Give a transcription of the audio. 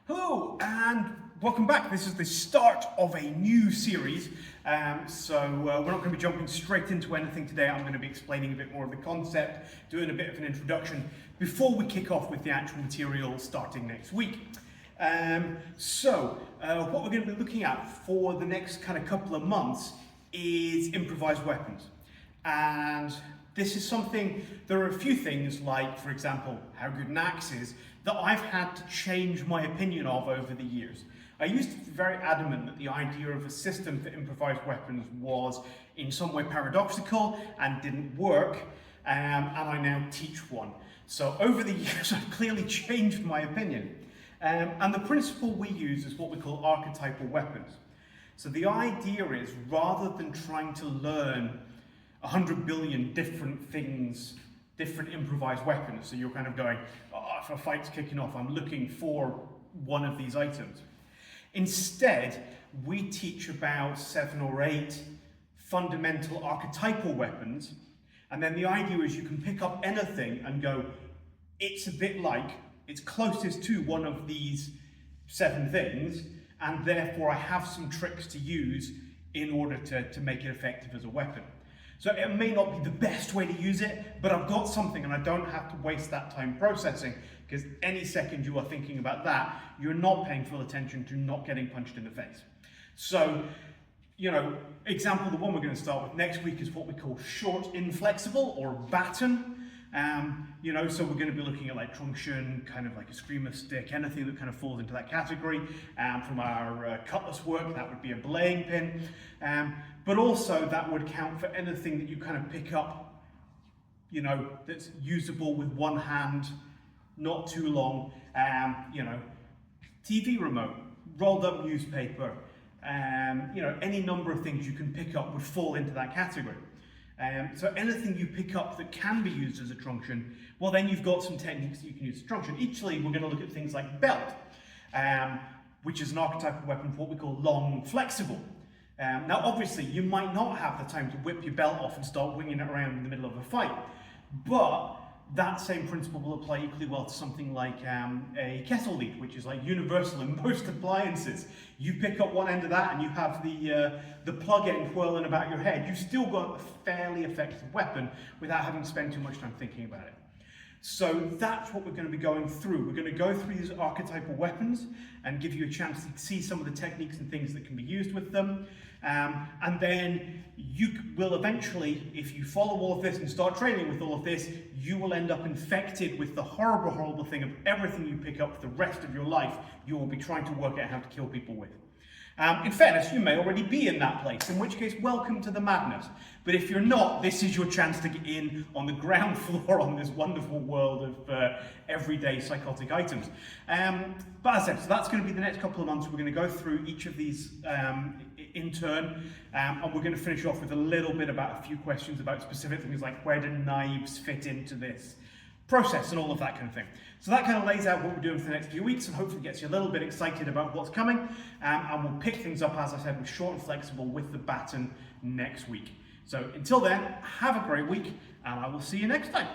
Hello and welcome back. This is the start of a new series. We're not going to be jumping straight into anything today. I'm going to be explaining a bit more of the concept, doing a bit of an introduction before we kick off with the actual material starting next week. What we're going to be looking at for the next kind of couple of months is improvised weapons. And this is something, there are a few things like, for example, how good an axe is, that I've had to change my opinion of over the years. I used to be very adamant that the idea of a system for improvised weapons was in some way paradoxical and didn't work, and I now teach one. So over the years I've clearly changed my opinion. And the principle we use is what we call archetypal weapons. So the idea is, rather than trying to learn 100 billion different things, different improvised weapons, so you're kind of going, if a fight's kicking off, I'm looking for one of these items. Instead, we teach about 7 or 8 fundamental archetypal weapons, and then the idea is you can pick up anything and go, it's a bit like, it's closest to one of these 7 things, and therefore I have some tricks to use in order to make it effective as a weapon. So it may not be the best way to use it, but I've got something and I don't have to waste that time processing, because any second you are thinking about that, you're not paying full attention to not getting punched in the face. So, example, the one we're going to start with next week is what we call short inflexible or baton. So we're going to be looking at like truncheon, kind of like a screamer stick, anything that kind of falls into that category. From our cutlass work, that would be a belaying pin. But also that would count for anything that you kind of pick up, that's usable with one hand, not too long. TV remote, rolled up newspaper, any number of things you can pick up would fall into that category. So anything you pick up that can be used as a truncheon, well then you've got some techniques that you can use as a truncheon. Equally, we're going to look at things like belt, which is an archetypal weapon for what we call long flexible. Now obviously you might not have the time to whip your belt off and start winging it around in the middle of a fight, but that same principle will apply equally well to something like a kettle lead, which is like universal in most appliances. You pick up one end of that and you have the plug end whirling about your head. You've still got a fairly effective weapon without having to spend too much time thinking about it. So that's what we're going to be going through. We're going to go through these archetypal weapons and give you a chance to see some of the techniques and things that can be used with them. And then you will eventually, if you follow all of this and start training with all of this, you will end up infected with the horrible, horrible thing of everything you pick up for the rest of your life, you will be trying to work out how to kill people with. In fairness, you may already be in that place, in which case, welcome to the madness. But if you're not, this is your chance to get in on the ground floor on this wonderful world of everyday psychotic items. But as I said, so that's going to be the next couple of months. We're going to go through each of these in turn, and we're going to finish off with a little bit about a few questions about specific things like where do knives fit into this process and all of that kind of thing. So that kind of lays out what we're doing for the next few weeks and hopefully gets you a little bit excited about what's coming. And we'll pick things up, as I said, with short and flexible with the baton next week. So until then, have a great week and I will see you next time.